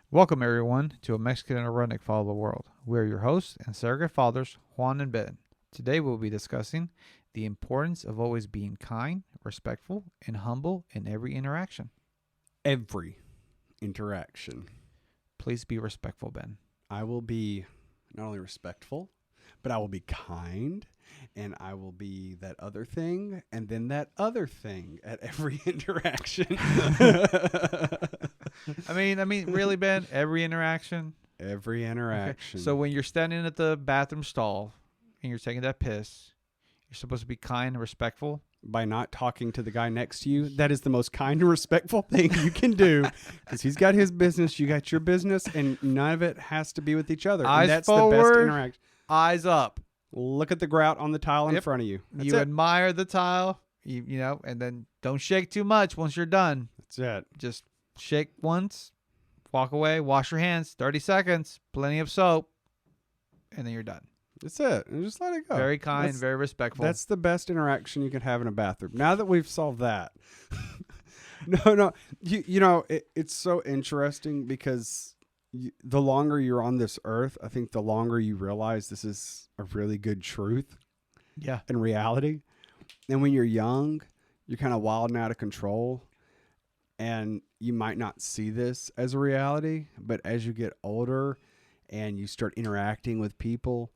Welcome, everyone, to A Mexican and a Redneck Follow the World. We are your hosts and surrogate fathers, Juan and Ben. Today, we'll be discussing the importance of always being kind, respectful, and humble in every interaction. Every interaction. Please be respectful, Ben. I will be not only respectful, but I will be kind, and I will be that other thing, and then that other thing at every interaction. I mean, really, Ben, every interaction. Every Okay. interaction. So when you're standing at the bathroom stall and you're taking that piss, you're supposed to be kind and respectful. By not talking to the guy next to you, that is the most kind and respectful thing you can do, because he's got his business, you got your business, and none of it has to be with each other. Eyes and that's forward, the best interaction. Eyes up. Look at the grout on the tile in front of you. That's You it. admire the tile, you know, and then don't shake too much once you're done. That's it. Just shake once, walk away, wash your hands, 30 seconds, plenty of soap, and then you're done. That's it. And just let it go. Very kind, very respectful. That's the best interaction you can have in a bathroom. Now that we've solved that. No. It's so interesting because the longer you're on this earth, I think the longer you realize this is a really good truth. Yeah. In reality. And when you're young, you're kind of wild and out of control. And you might not see this as a reality. But as you get older and you start interacting with people,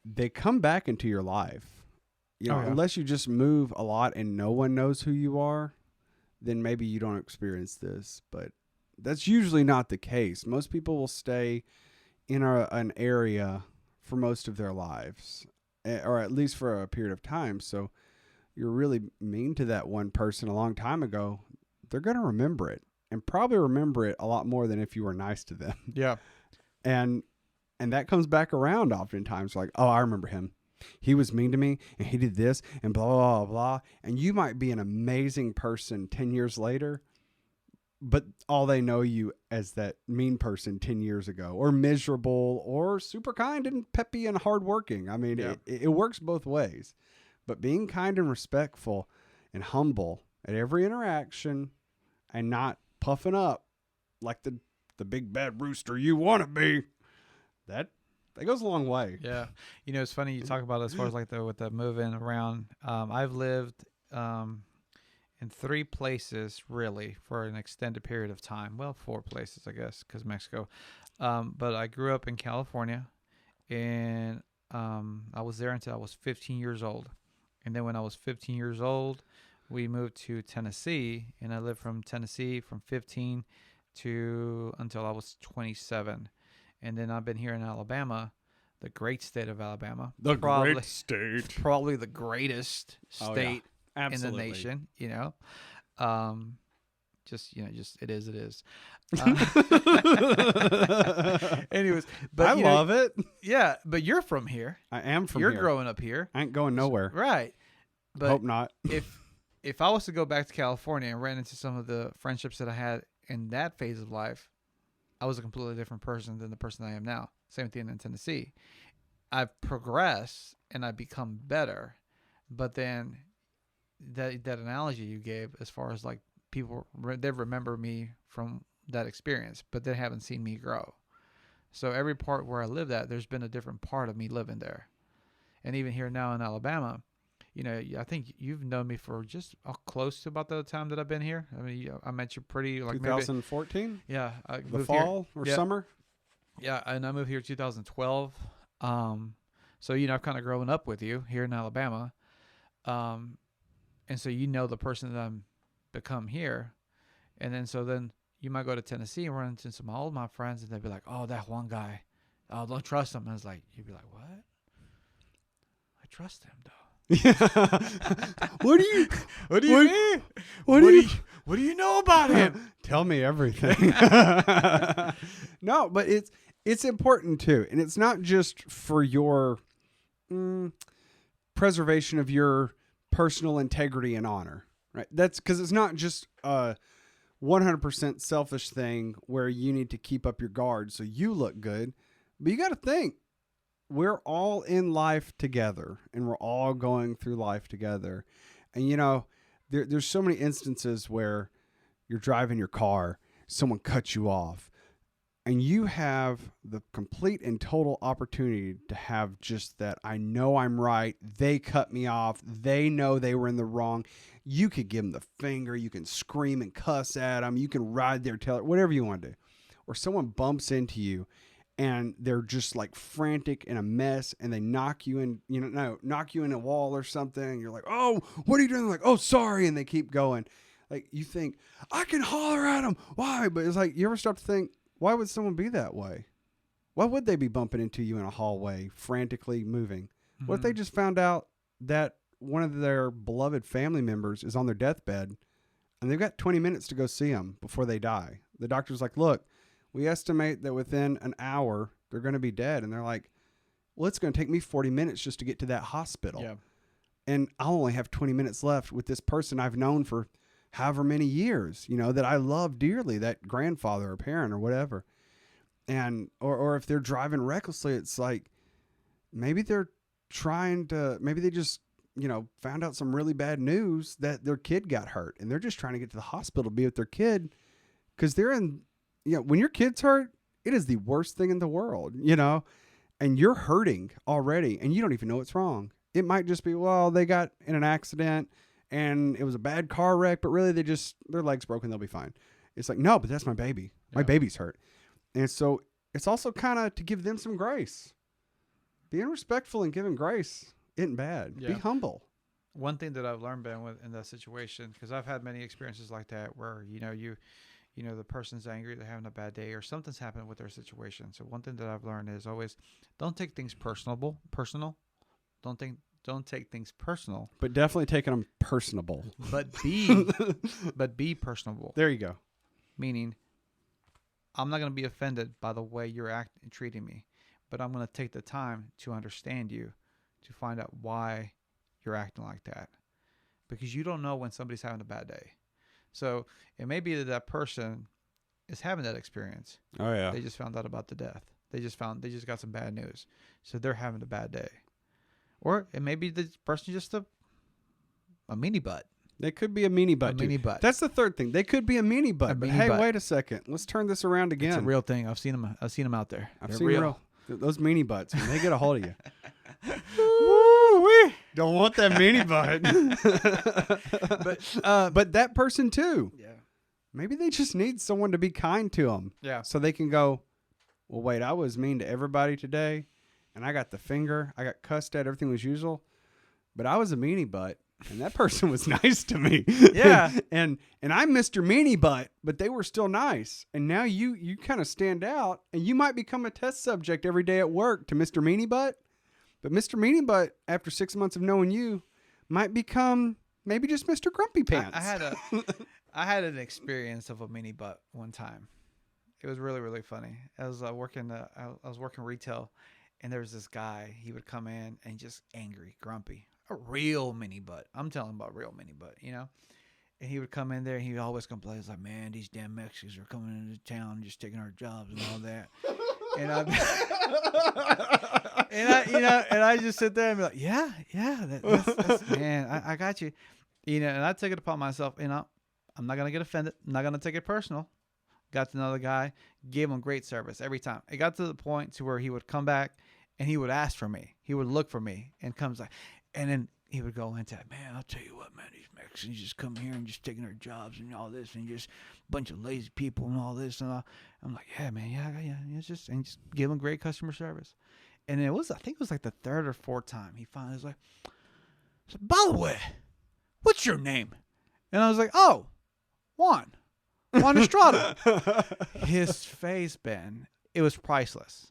they come back into your life. Unless you just move a lot and no one knows who you are, then maybe you don't experience this. But that's usually not the case. Most people will stay in an area for most of their lives, or at least for a period of time. So you're really mean to that one person a long time ago, they're going to remember it, and probably remember it a lot more than if you were nice to them. Yeah. And that comes back around oftentimes, like, oh, I remember him. He was mean to me, and he did this, and blah, blah, blah. And you might be an amazing person 10 years later, but all they know you as that mean person 10 years ago, or miserable, or super kind and peppy and hardworking. I mean, Yeah. it works both ways. But being kind and respectful and humble at every interaction and not puffing up like the big bad rooster you want to be, that goes a long way. Yeah. You know, it's funny you talk about it as far as like with the moving around. I've lived in 3 places really for an extended period of time. Well, 4 places, I guess, because Mexico. But I grew up in California, and I was there until I was 15 years old. And then when I was 15 years old, we moved to Tennessee, and I lived from Tennessee from 15 to until I was 27. And then I've been here in Alabama, the great state of Alabama. Great state. Probably the greatest state in the Absolutely. nation, you know. Just it is. Anyways, but I love it. Yeah, but you're from here. I am from You're here. growing up here. I ain't going nowhere. Right. But Hope not. if I was to go back to California and ran into some of the friendships that I had in that phase of life, I was a completely different person than the person I am now. Same thing in Tennessee. I've progressed and I've become better. But then that analogy you gave as far as like people, they remember me from that experience, but they haven't seen me grow. So every part where I lived at, there's been a different part of me living there. And even here now in Alabama, you know, I think you've known me for just close to about the time that I've been here. I mean, I met you pretty like 2014? maybe, yeah. The fall or summer? Yeah, and I moved here 2012. So, you know, I've kind of grown up with you here in Alabama. And so you know the person that I'm become here. And then you might go to Tennessee and run into some of my friends, and they'd be like, oh, that one guy. Oh, don't trust him. And I was like, you'd be like, what? I trust him, though. What do you mean? What do you know about him? Tell me everything. No, but it's important too, and it's not just for your preservation of your personal integrity and honor, right? That's because it's not just a 100% selfish thing where you need to keep up your guard so you look good, but you got to think. We're all in life together, and we're all going through life together. And, you know, there's so many instances where you're driving your car, someone cuts you off, And you have the complete and total opportunity to have just that. I know I'm right. They cut me off. They know they were in the wrong. You could give them the finger. You can scream and cuss at them. You can ride their tail, whatever you want to do. Or someone bumps into you and they're just like frantic and a mess and they knock you in, knock you in a wall or something. And you're like, oh, what are you doing? They're like, oh, sorry. And they keep going. Like you think, I can holler at them. Why? But it's like, you ever stop to think, why would someone be that way? Why would they be bumping into you in a hallway, frantically moving? Mm-hmm. What if they just found out that one of their beloved family members is on their deathbed and they've got 20 minutes to go see them before they die? The doctor's like, look, we estimate that within an hour they're going to be dead. And they're like, well, it's going to take me 40 minutes just to get to that hospital. Yeah. And I'll only have 20 minutes left with this person I've known for however many years, that I love dearly, that grandfather or parent or whatever. And, or if they're driving recklessly, it's like, maybe they're maybe they just, found out some really bad news that their kid got hurt and they're just trying to get to the hospital to be with their kid. Cause they're in, when your kid's hurt, it is the worst thing in the world, and you're hurting already and you don't even know what's wrong. It might just be, well, they got in an accident and it was a bad car wreck, but really their leg's broken. They'll be fine. It's like, no, but that's my baby. My baby's hurt. And so it's also kind of to give them some grace. Being respectful and giving grace isn't bad. Yeah. Be humble. One thing that I've learned, Ben, in that situation, because I've had many experiences like that where, the person's angry, they're having a bad day or something's happened with their situation. So one thing that I've learned is always don't take things personal. Don't take things personal. But definitely taking them personable. But be personable. There you go. Meaning, I'm not going to be offended by the way you're treating me, but I'm going to take the time to understand you, to find out why you're acting like that. Because you don't know when somebody's having a bad day. So it may be that person is having that experience. Oh, yeah. They just found out about the death. They just got some bad news. So they're having a bad day. Or it may be the person just a meanie butt. They could be a meanie butt. Meanie butt. That's the third thing. They could be a meanie butt. But hey, wait a second. Let's turn this around again. It's a real thing. I've seen them out there. They're seen real. Those meanie butts, when they get a hold of you. Woo-wee. Don't want that meanie butt. But that person too. Yeah. Maybe they just need someone to be kind to them. Yeah. So they can go, well, wait, I was mean to everybody today. And I got the finger. I got cussed at. Everything was usual. But I was a meanie butt. And that person was nice to me. Yeah. and I'm Mr. Meanie Butt, but they were still nice. And now you kind of stand out. And you might become a test subject every day at work to Mr. Meanie Butt. But Mr. Meanie Butt, after 6 months of knowing you, might become maybe just Mr. Grumpy Pants. I had an experience of a meanie butt one time. It was really, really funny. I was working retail. And there was this guy, he would come in and just angry, grumpy, a real mini butt. I'm telling about real mini butt, And he would come in there and he would always complain. He's like, man, these damn Mexicans are coming into town and just taking our jobs and all that. And I just sit there and be like, yeah, that's man, I got you. And I take it upon myself, I'm not going to get offended. I'm not going to take it personal. Got to know the guy, gave him great service every time. It got to the point to where he would come back and he would ask for me. He would look for me and and then he would go into, man, I'll tell you what, man, these Mexicans just come here and just taking their jobs and all this and just a bunch of lazy people and all this. And I'm like, yeah, man, yeah. It's just give him great customer service. And I think it was like the third or fourth time he finally was like, so, by the way, what's your name? And I was like, oh, Juan Estrada. His face, Ben, it was priceless.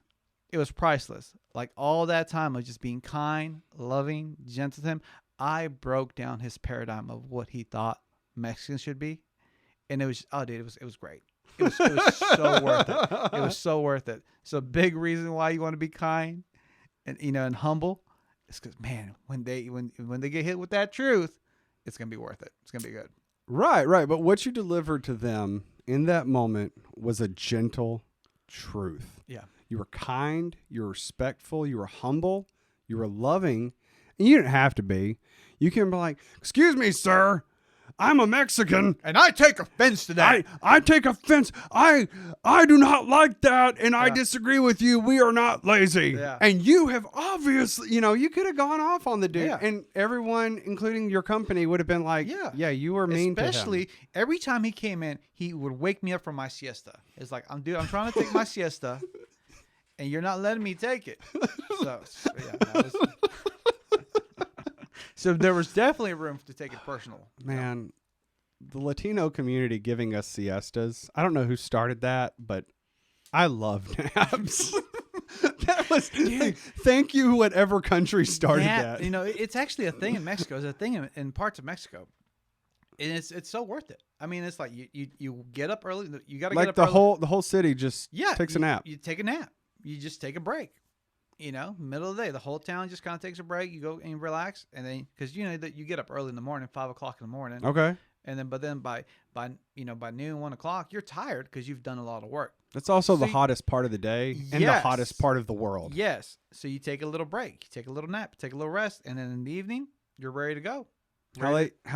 It was priceless. Like all that time of just being kind, loving, gentle to him, I broke down his paradigm of what he thought Mexicans should be. And it was, oh, dude, it was great. It was so worth it. It was so worth it. So a big reason why you want to be kind and, and humble is because, man, when they get hit with that truth, it's going to be worth it. It's going to be good. Right. But what you delivered to them in that moment was a gentle truth. Yeah. You were kind, you were respectful, you were humble, you were loving, and you didn't have to be. You can be like, excuse me, sir, I'm a Mexican. And I take offense to that. I take offense. I do not like that, and I Yeah. disagree with you. We are not lazy. Yeah. And you have obviously, you could have gone off on the dude, Yeah. and everyone, including your company, would have been like, Yeah. you were mean to him. Especially every time he came in, he would wake me up from my siesta. It's like, I'm trying to take my siesta, and you're not letting me take it. So so there was definitely room to take it personal. Man, the Latino community giving us siestas. I don't know who started that, but I love naps. That was, thank you, whatever country started that. It's actually a thing in Mexico. It's a thing in parts of Mexico. And it's so worth it. I mean, it's like you get up early. You got to get up early. The whole city just takes a nap. You take a nap. You just take a break. Middle of the day, the whole town just kind of takes a break. You go and relax, and then because that you get up early in the morning, 5 o'clock in the morning. Okay. And then, but then by noon, 1 o'clock, you're tired because you've done a lot of work. That's also the hottest part of the day and the hottest part of the world. Yes. So you take a little break, you take a little nap, take a little rest, and then in the evening, you're ready to go. How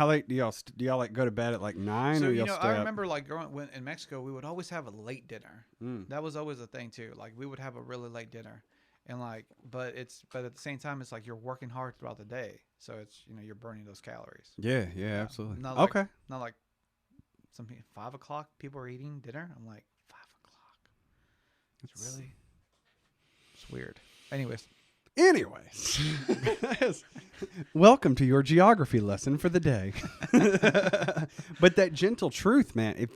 late do y'all like go to bed at like 9 So or y'all stay I up? remember like when in Mexico, we would always have a late dinner. Mm. That was always a thing too. Like we would have a really late dinner, and but at the same time, it's like you're working hard throughout the day, so it's you're burning those calories. Yeah, absolutely. Not like, okay. Not like some 5 o'clock people are eating dinner. I'm like 5 o'clock. It's weird. Anyways. Welcome to your geography lesson for the day. But that gentle truth, man.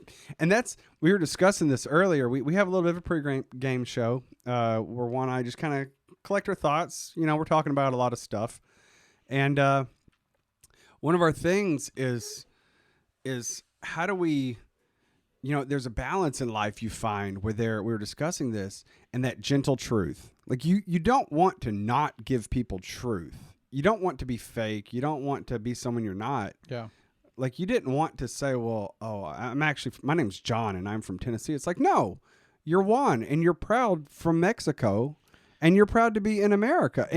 We were discussing this earlier. We have a little bit of a pre-game show where Juan and I just kind of collect our thoughts. We're talking about a lot of stuff. And one of our things is how do we, there's a balance in life you find where we were discussing this and that gentle truth. Like you don't want to not give people truth. You don't want to be fake. You don't want to be someone you're not. Yeah. Like you didn't want to say, well, my name's John and I'm from Tennessee. It's like, no, you're Juan and you're proud from Mexico and you're proud to be in America.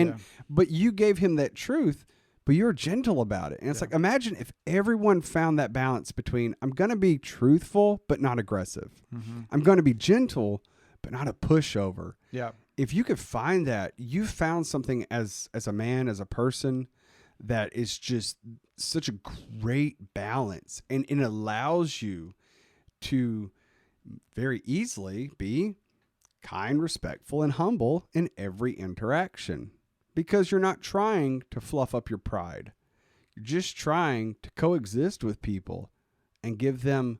But you gave him that truth, but you're gentle about it. And it's like, imagine if everyone found that balance between I'm going to be truthful, but not aggressive. Mm-hmm. I'm going to be gentle, but not a pushover. Yeah. If you could find that, you found something as a man, as a person, that is just such a great balance. And it allows you to very easily be kind, respectful, and humble in every interaction. Because you're not trying to fluff up your pride. You're just trying to coexist with people and give them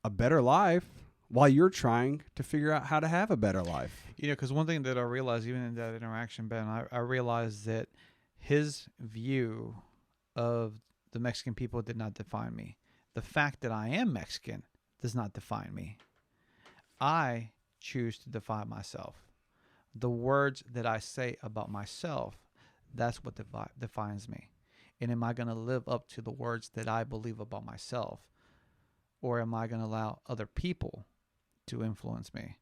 a better life while you're trying to figure out how to have a better life. Because one thing that I realized, even in that interaction, Ben, I realized that his view of the Mexican people did not define me. The fact that I am Mexican does not define me. I choose to define myself. The words that I say about myself, that's what defines me. And am I going to live up to the words that I believe about myself? Or am I going to allow other people to influence me?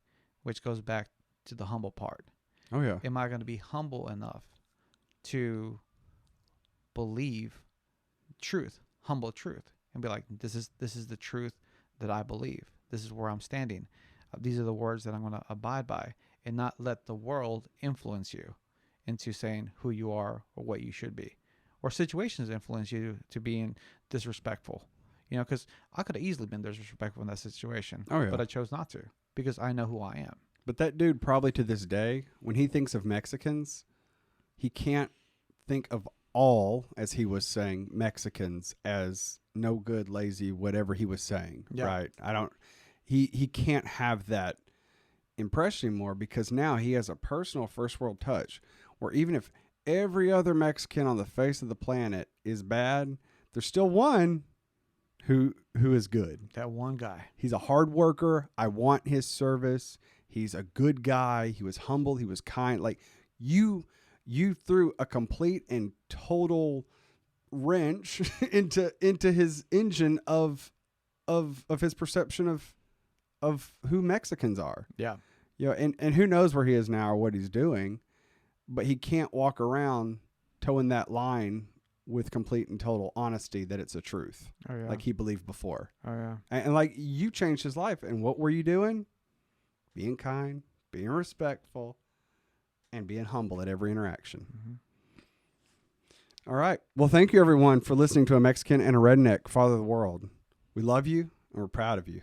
Which goes back to the humble part. Oh, yeah. Am I going to be humble enough to believe truth, humble truth, and be like, this is the truth that I believe. This is where I'm standing. These are the words that I'm going to abide by, and not let the world influence you into saying who you are or what you should be, or situations influence you to being disrespectful. Because I could have easily been disrespectful in that situation, but I chose not to because I know who I am. But that dude probably to this day, when he thinks of Mexicans, he can't think of all, as he was saying, Mexicans as no good, lazy, whatever he was saying, right? He can't have that impression anymore because now he has a personal first world touch where even if every other Mexican on the face of the planet is bad, there's still one who is good. That one guy. He's a hard worker. I want his service. He's a good guy. He was humble. He was kind. Like you threw a complete and total wrench into his engine of his perception of who Mexicans are. Yeah. And who knows where he is now or what he's doing, but he can't walk around towing that line with complete and total honesty that it's a truth, Oh yeah. like he believed before. Oh yeah. And like you changed his life. And what were you doing? Being kind, being respectful, and being humble at every interaction. Mm-hmm. All right. Well, thank you everyone for listening to A Mexican and a Redneck, Father of the World. We love you and we're proud of you.